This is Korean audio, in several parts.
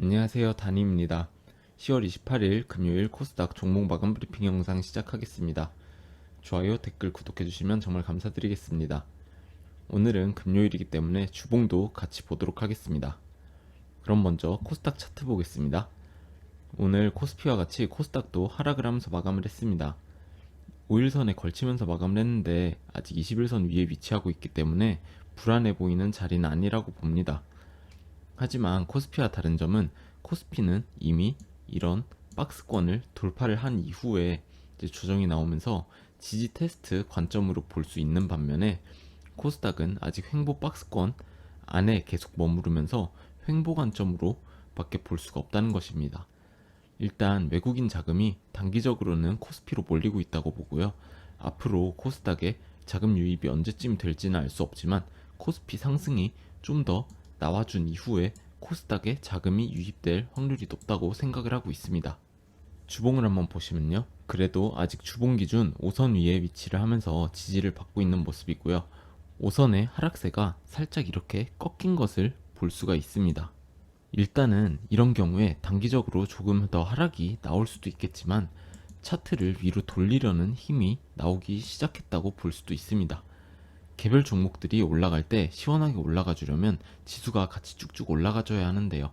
안녕하세요, 다니입니다. 10월 28일 금요일 코스닥 종목 마감 브리핑 영상 시작하겠습니다. 좋아요, 댓글, 구독해주시면 정말 감사드리겠습니다. 오늘은 금요일이기 때문에 주봉도 같이 보도록 하겠습니다. 그럼 먼저 코스닥 차트 보겠습니다. 오늘 코스피와 같이 코스닥도 하락을 하면서 마감을 했습니다. 5일선에 걸치면서 마감을 했는데 아직 21선 위에 위치하고 있기 때문에 불안해 보이는 자리는 아니라고 봅니다. 하지만 코스피와 다른 점은 코스피는 이미 이런 박스권을 돌파를 한 이후에 이제 조정이 나오면서 지지 테스트 관점으로 볼 수 있는 반면에 코스닥은 아직 횡보 박스권 안에 계속 머무르면서 횡보 관점으로 밖에 볼 수가 없다는 것입니다. 일단 외국인 자금이 단기적으로는 코스피로 몰리고 있다고 보고요. 앞으로 코스닥에 자금 유입이 언제쯤 될지는 알 수 없지만 코스피 상승이 좀 더 나와준 이후에 코스닥에 자금이 유입될 확률이 높다고 생각을 하고 있습니다. 주봉을 한번 보시면요. 그래도 아직 주봉 기준 5선 위에 위치를 하면서 지지를 받고 있는 모습이고요. 5선의 하락세가 살짝 이렇게 꺾인 것을 볼 수가 있습니다. 일단은 이런 경우에 단기적으로 조금 더 하락이 나올 수도 있겠지만 차트를 위로 돌리려는 힘이 나오기 시작했다고 볼 수도 있습니다. 개별 종목들이 올라갈 때 시원하게 올라가 주려면 지수가 같이 쭉쭉 올라가 줘야 하는데요.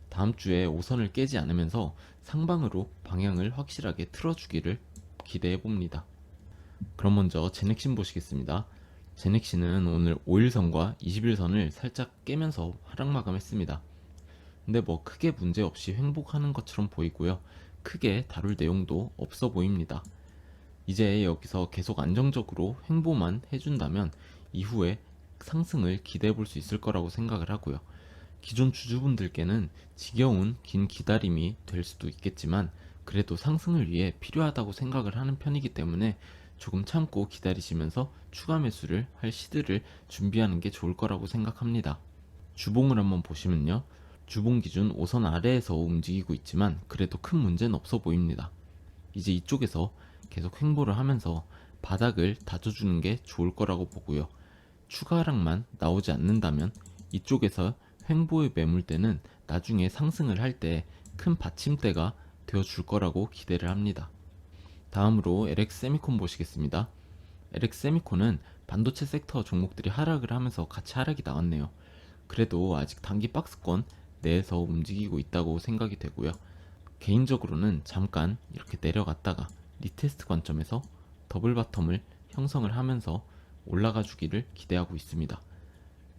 다음 주에 5선을 깨지 않으면서 상방으로 방향을 확실하게 틀어주기를 기대해 봅니다. 그럼 먼저 제넥신 보시겠습니다. 제넥신은 오늘 5일선과 21선을 살짝 깨면서 하락 마감했습니다. 근데 뭐 크게 문제없이 횡복하는 것처럼 보이고요. 크게 다룰 내용도 없어 보입니다. 이제 여기서 계속 안정적으로 횡보만 해준다면 이후에 상승을 기대해 볼 수 있을 거라고 생각을 하고요. 기존 주주분들께는 지겨운 긴 기다림이 될 수도 있겠지만 그래도 상승을 위해 필요하다고 생각을 하는 편이기 때문에 조금 참고 기다리시면서 추가 매수를 할 시드를 준비하는 게 좋을 거라고 생각합니다. 주봉을 한번 보시면요. 주봉 기준 5선 아래에서 움직이고 있지만 그래도 큰 문제는 없어 보입니다. 이제 이쪽에서 계속 횡보를 하면서 바닥을 다져주는 게 좋을 거라고 보고요. 추가 하락만 나오지 않는다면 이쪽에서 횡보의 매물대는 나중에 상승을 할 때 큰 받침대가 되어줄 거라고 기대를 합니다. 다음으로 LX세미콘 보시겠습니다. LX세미콘은 반도체 섹터 종목들이 하락을 하면서 같이 하락이 나왔네요. 그래도 아직 단기 박스권 내에서 움직이고 있다고 생각이 되고요. 개인적으로는 잠깐 이렇게 내려갔다가 리테스트 관점에서 더블 바텀을 형성을 하면서 올라가 주기를 기대하고 있습니다.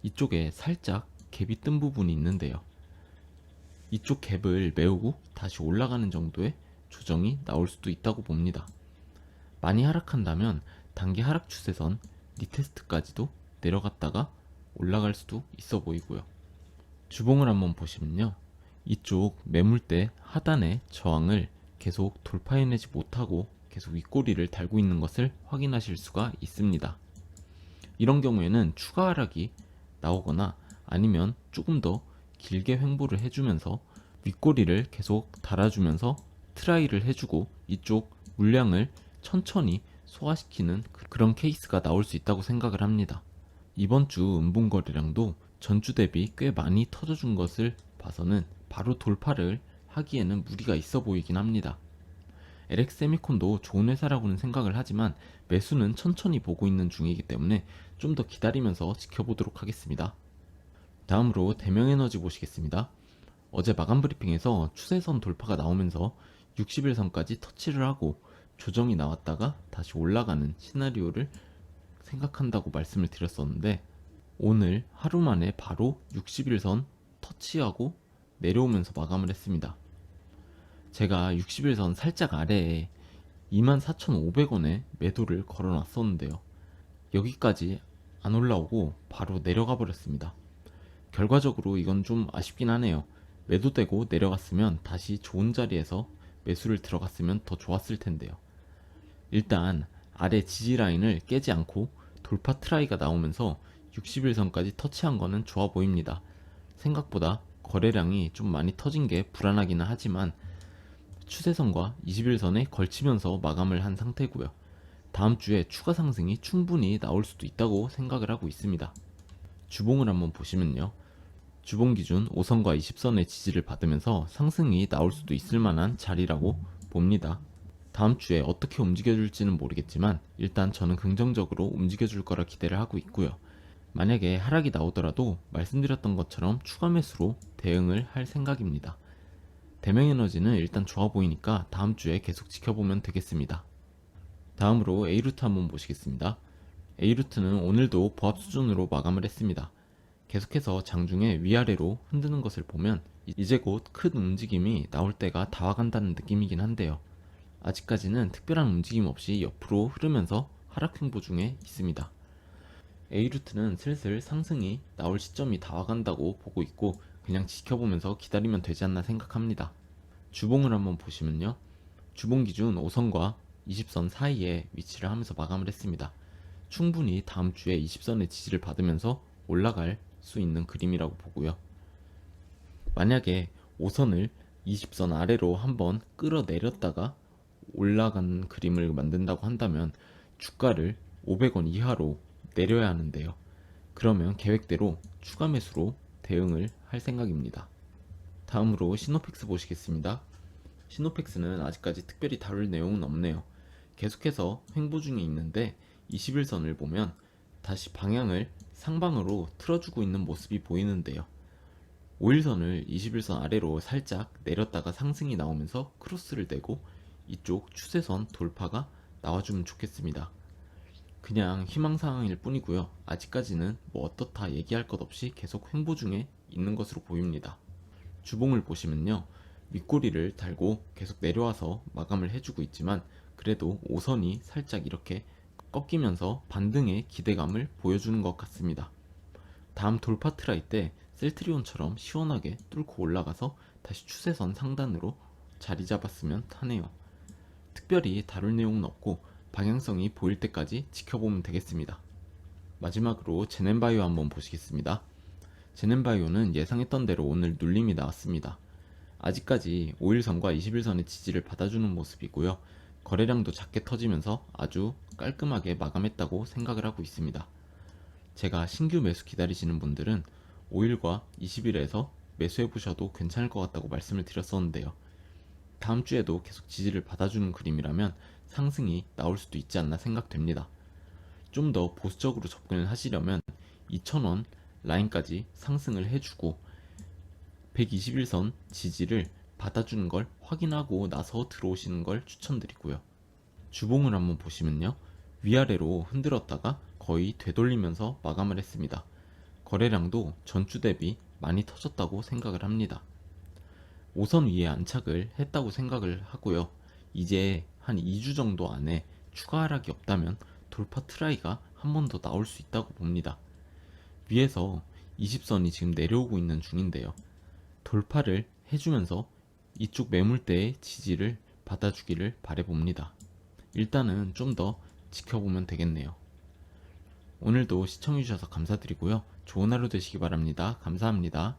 이쪽에 살짝 갭이 뜬 부분이 있는데요. 이쪽 갭을 메우고 다시 올라가는 정도의 조정이 나올 수도 있다고 봅니다. 많이 하락한다면 단기 하락 추세선 리테스트까지도 내려갔다가 올라갈 수도 있어 보이고요. 주봉을 한번 보시면요. 이쪽 매물대 하단의 저항을 계속 돌파해내지 못하고 계속 윗꼬리를 달고 있는 것을 확인하실 수가 있습니다. 이런 경우에는 추가 하락이 나오거나 아니면 조금 더 길게 횡보를 해주면서 윗꼬리를 계속 달아주면서 트라이를 해주고 이쪽 물량을 천천히 소화시키는 그런 케이스가 나올 수 있다고 생각을 합니다. 이번 주 음봉거래량도 전주 대비 꽤 많이 터져준 것을 봐서는 바로 돌파를 하기에는 무리가 있어 보이긴 합니다. LX세미콘도 좋은 회사라고는 생각을 하지만 매수는 천천히 보고 있는 중이기 때문에 좀 더 기다리면서 지켜보도록 하겠습니다. 다음으로 대명에너지 보시겠습니다. 어제 마감 브리핑에서 추세선 돌파가 나오면서 60일선까지 터치를 하고 조정이 나왔다가 다시 올라가는 시나리오를 생각한다고 말씀을 드렸었는데 오늘 하루 만에 바로 60일선 터치하고 내려오면서 마감을 했습니다. 제가 60일선 살짝 아래에 24,500원에 매도를 걸어 놨었는데요. 여기까지 안 올라오고 바로 내려가 버렸습니다. 결과적으로 이건 좀 아쉽긴 하네요. 매도되고 내려갔으면 다시 좋은 자리에서 매수를 들어갔으면 더 좋았을 텐데요. 일단 아래 지지라인을 깨지 않고 돌파 트라이가 나오면서 60일선까지 터치한 거는 좋아 보입니다. 생각보다 거래량이 좀 많이 터진 게 불안하기는 하지만 추세선과 21선에 걸치면서 마감을 한 상태고요. 다음 주에 추가 상승이 충분히 나올 수도 있다고 생각을 하고 있습니다. 주봉을 한번 보시면요. 주봉 기준 5선과 20선의 지지를 받으면서 상승이 나올 수도 있을 만한 자리라고 봅니다. 다음 주에 어떻게 움직여줄지는 모르겠지만 일단 저는 긍정적으로 움직여줄 거라 기대를 하고 있고요. 만약에 하락이 나오더라도 말씀드렸던 것처럼 추가 매수로 대응을 할 생각입니다. 대명에너지는 일단 좋아 보이니까 다음 주에 계속 지켜보면 되겠습니다. 다음으로 A루트 한번 보시겠습니다. A루트는 오늘도 보합 수준으로 마감을 했습니다. 계속해서 장중에 위아래로 흔드는 것을 보면 이제 곧 큰 움직임이 나올 때가 다 와간다는 느낌이긴 한데요. 아직까지는 특별한 움직임 없이 옆으로 흐르면서 하락 횡보 중에 있습니다. A루트는 슬슬 상승이 나올 시점이 다 와간다고 보고 있고 그냥 지켜보면서 기다리면 되지 않나 생각합니다. 주봉을 한번 보시면요. 주봉 기준 5선과 20선 사이에 위치를 하면서 마감을 했습니다. 충분히 다음 주에 20선의 지지를 받으면서 올라갈 수 있는 그림이라고 보고요. 만약에 5선을 20선 아래로 한번 끌어내렸다가 올라간 그림을 만든다고 한다면 주가를 500원 이하로 내려야 하는데요. 그러면 계획대로 추가 매수로 대응을 할 생각입니다. 다음으로 시노펙스 보시겠습니다. 시노펙스는 아직까지 특별히 다룰 내용은 없네요. 계속해서 횡보 중에 있는데 21선을 보면 다시 방향을 상방으로 틀어주고 있는 모습이 보이는데요. 5일선을 21선 아래로 살짝 내렸다가 상승이 나오면서 크로스를 내고 이쪽 추세선 돌파가 나와주면 좋겠습니다. 그냥 희망사항일 뿐이고요. 아직까지는 뭐 어떻다 얘기할 것 없이 계속 횡보 중에 있는 것으로 보입니다. 주봉을 보시면요. 윗꼬리를 달고 계속 내려와서 마감을 해주고 있지만 그래도 5선이 살짝 이렇게 꺾이면서 반등의 기대감을 보여주는 것 같습니다. 다음 돌파 트라이 때 셀트리온처럼 시원하게 뚫고 올라가서 다시 추세선 상단으로 자리 잡았으면 하네요. 특별히 다룰 내용은 없고 방향성이 보일 때까지 지켜보면 되겠습니다. 마지막으로 제넨바이오 한번 보시겠습니다. 제넨바이오는 예상했던 대로 오늘 눌림이 나왔습니다. 아직까지 5일선과 21선의 지지를 받아주는 모습이고요. 거래량도 작게 터지면서 아주 깔끔하게 마감했다고 생각을 하고 있습니다. 제가 신규 매수 기다리시는 분들은 5일과 20일에서 매수해 보셔도 괜찮을 것 같다고 말씀을 드렸었는데요. 다음 주에도 계속 지지를 받아주는 그림이라면 상승이 나올 수도 있지 않나 생각됩니다. 좀 더 보수적으로 접근을 하시려면 2000원 라인까지 상승을 해주고 121선 지지를 받아주는 걸 확인하고 나서 들어오시는 걸 추천드리고요. 주봉을 한번 보시면요. 위아래로 흔들었다가 거의 되돌리면서 마감을 했습니다. 거래량도 전주 대비 많이 터졌다고 생각을 합니다. 5선 위에 안착을 했다고 생각을 하고요. 이제 한 2주 정도 안에 추가 하락이 없다면 돌파 트라이가 한 번 더 나올 수 있다고 봅니다. 위에서 20선이 지금 내려오고 있는 중인데요. 돌파를 해주면서 이쪽 매물대의 지지를 받아주기를 바라봅니다. 일단은 좀 더 지켜보면 되겠네요. 오늘도 시청해주셔서 감사드리고요. 좋은 하루 되시기 바랍니다. 감사합니다.